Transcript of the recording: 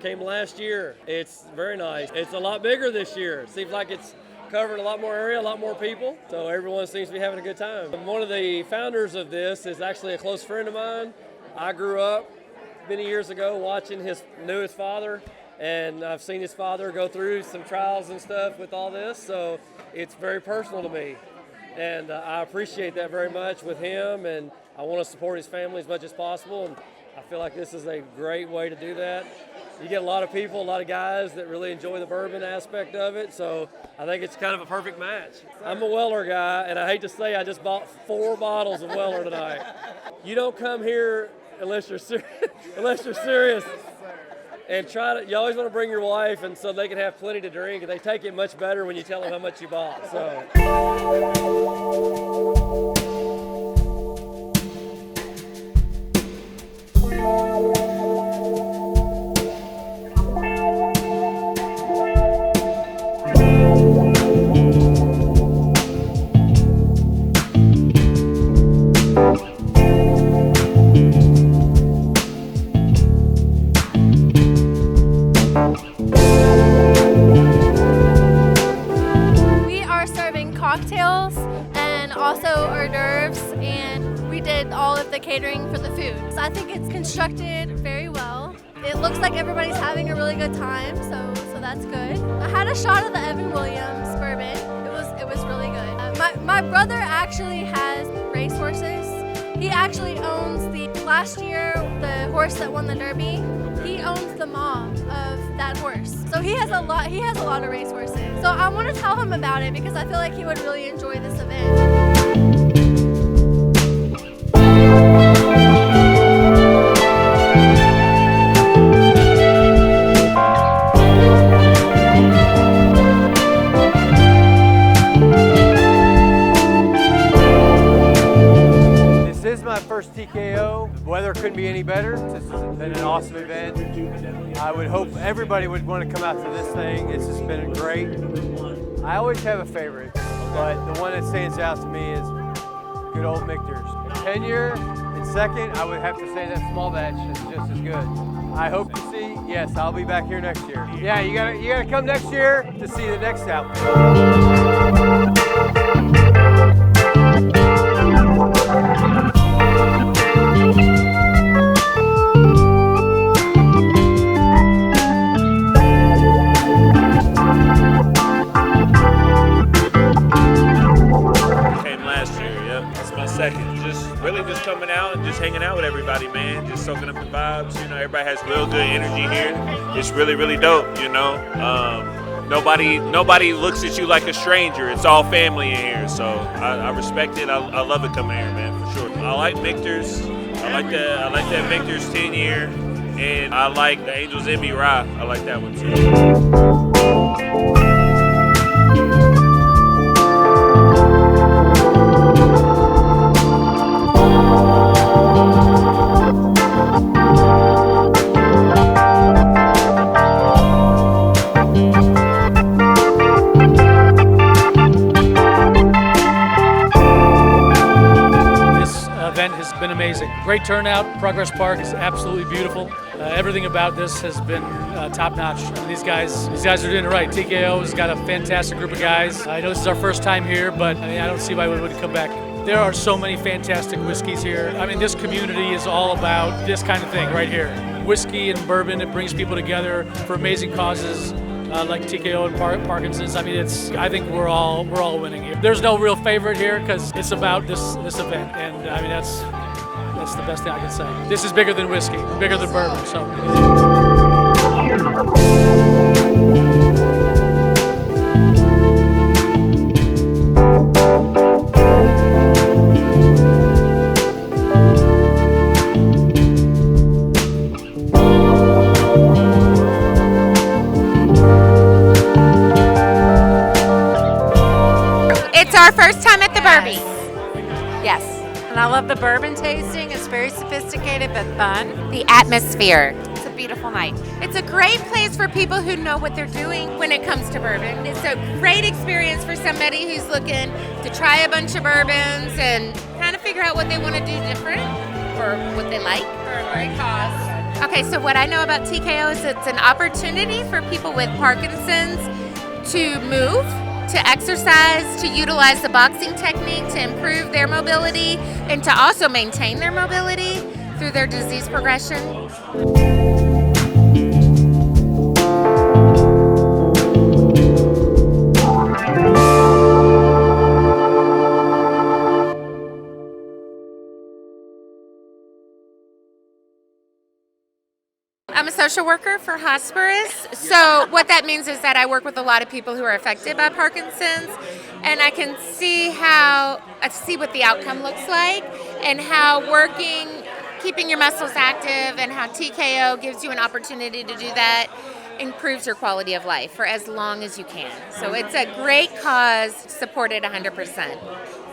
Came last year. It's very nice. It's a lot bigger this year. It seems like it's covering a lot more area, a lot more people. So everyone seems to be having a good time. One of the founders of this is actually a close friend of mine. I grew up many years ago watching knew his father, and I've seen his father go through some trials and stuff with all this. So it's very personal to me. And I appreciate that very much with him, and I want to support his family as much as possible. And I feel like this is a great way to do that. You get a lot of people, a lot of guys that really enjoy the bourbon aspect of it, so I think it's kind of a perfect match. I'm a Weller guy, and I hate to say I just bought 4 bottles of Weller tonight. You don't come here unless you're serious. And you always want to bring your wife, and so they can have plenty to drink, and they take it much better when you tell them how much you bought. So. Cocktails and also hors d'oeuvres, and we did all of the catering for the food. So I think it's constructed very well. It looks like everybody's having a really good time, so that's good. I had a shot of the Evan Williams bourbon. It was really good. My brother actually has racehorses. He actually owns last year the horse that won the Derby. He owns the mom of that horse. So he has a lot of racehorses. So I want to tell him about it because I feel like he would really enjoy this event. This is my first TKO. The weather couldn't be any better. This has been an awesome event. I would hope everybody would want to come out to this thing. It's just been great. I always have a favorite, but the one that stands out to me is good old Michter's. Tenure in second, I would have to say that small batch is just as good. I hope to see, yes, I'll be back here next year. Yeah, you gotta come next year to see the next outfit. Just coming out and just hanging out with everybody, man. Just soaking up the vibes. You know, everybody has real good energy here. It's really, really dope. You know, nobody looks at you like a stranger. It's all family in here, so I respect it. I love it coming here, man, for sure. I like Michter's. I like that Michter's 10-year, and I like the Angels Envy Rye. I like that one too. Has been amazing. Great turnout. Progress Park is absolutely beautiful. Everything about this has been top-notch. These guys are doing it right. TKO has got a fantastic group of guys. I know this is our first time here, but I don't see why we wouldn't come back. There are so many fantastic whiskeys here. I mean, this community is all about this kind of thing right here. Whiskey and bourbon, it brings people together for amazing causes. Like TKO and Parkinson's. I mean, I think we're all winning here. There's no real favorite here because it's about this event, and I mean that's the best thing I can say. This is bigger than whiskey, bigger than bourbon. So. Our first time at the Bourby. Yes, and I love the bourbon tasting. It's very sophisticated but fun. The atmosphere. It's a beautiful night. It's a great place for people who know what they're doing when it comes to bourbon. It's a great experience for somebody who's looking to try a bunch of bourbons and kind of figure out what they want to do different for what they like for a great cause. Okay, so what I know about TKO is it's an opportunity for people with Parkinson's to move, to exercise, to utilize the boxing technique to improve their mobility and to also maintain their mobility through their disease progression. I'm a social worker for hospice. So what that means is that I work with a lot of people who are affected by Parkinson's, and I can see what the outcome looks like and how keeping your muscles active and how TKO gives you an opportunity to do that improves your quality of life for as long as you can. So it's a great cause, supported 100%.